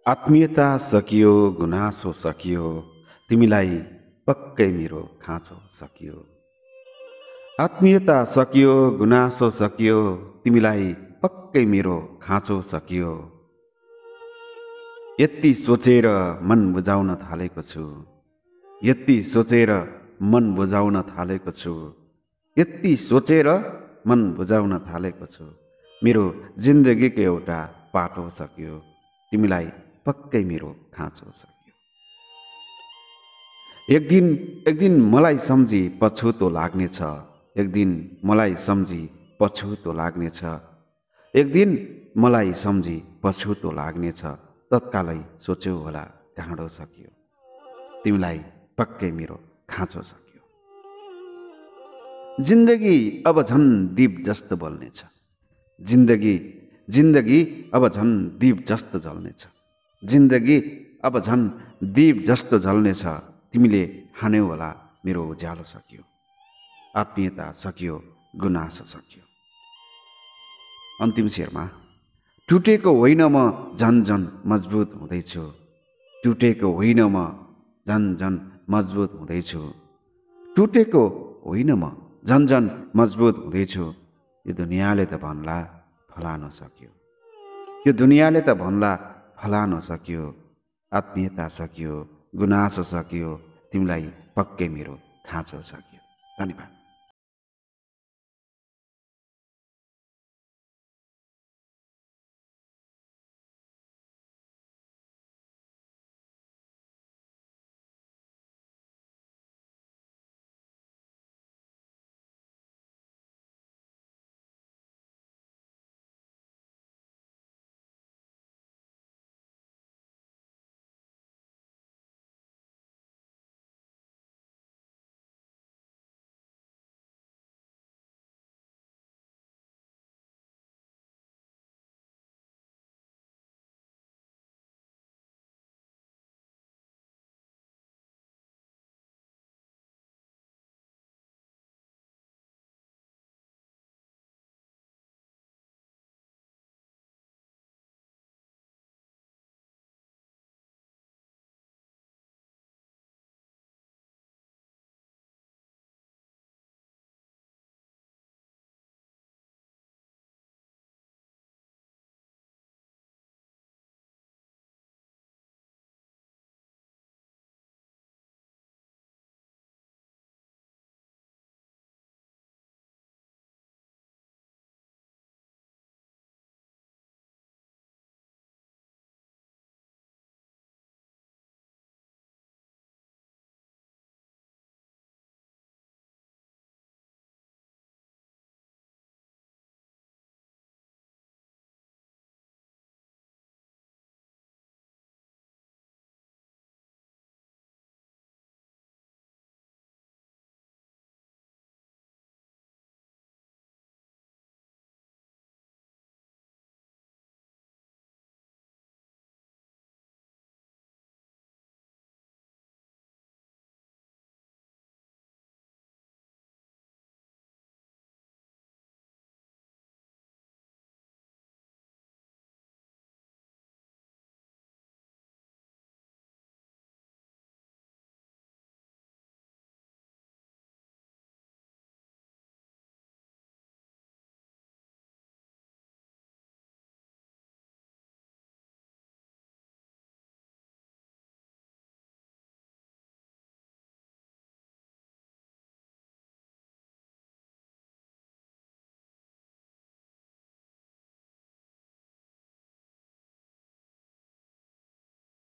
आत्मीयता सकियो, गुनासो सकियो, तिमीलाई पक्कै मेरो खाँचो सकियो। आत्मीयता सकियो, गुनासो सकियो, तिमीलाई पक्कै मेरो खाँचो सकियो। यति सोचेर मन बुझाउन थालेको छु, यति सोचेर मन बुझाउन थालेको छु, यति सोचेर मन बुझाउन थालेको छु। मेरो जिन्दगीको एउटा पाटो सकियो, तिमीलाई पक्कै मेरो खाँचो सकियो। एक दिन मलाई सम्झी पछुतो लाग्नेछ, एक दिन मलाई सम्झी पछुतो लाग्नेछ, एक दिन मलाई सम्झी पछुतो लाग्नेछ। तत्कालै सोच्यौ होला ढाँडो सकियो, तिमीलाई पक्कै मेरो खाँचो सकियो। जिन्दगी अब झन् दीप जस्तो बल्नेछ, जिन्दगी अब झन् दीप जस्तो जल्नेछ, जिन्दगी अब झन् दीप जस्तो जल्नेछ। तिमीले हान्यौ होला मेरो उज्यालो सकियो। आत्मीयता सकियो, गुनासो सकियो। अन्तिम शेरमा टुटेको होइन म झन् झन् मजबुत हुँदैछु, टुटेको होइन म झन् झन् मजबुत हुँदैछु, टुटेको होइन म झन् झन् मजबुत हुँदैछु। यो दुनियाँले त भन्ला फलान सक्यो, यो दुनियाँले त भन्ला फलान सक्यो। आत्मीयता सकियो, गुनासो सकियो, तिमीलाई पक्कै मेरो खाँचो सकियो। धन्यवाद।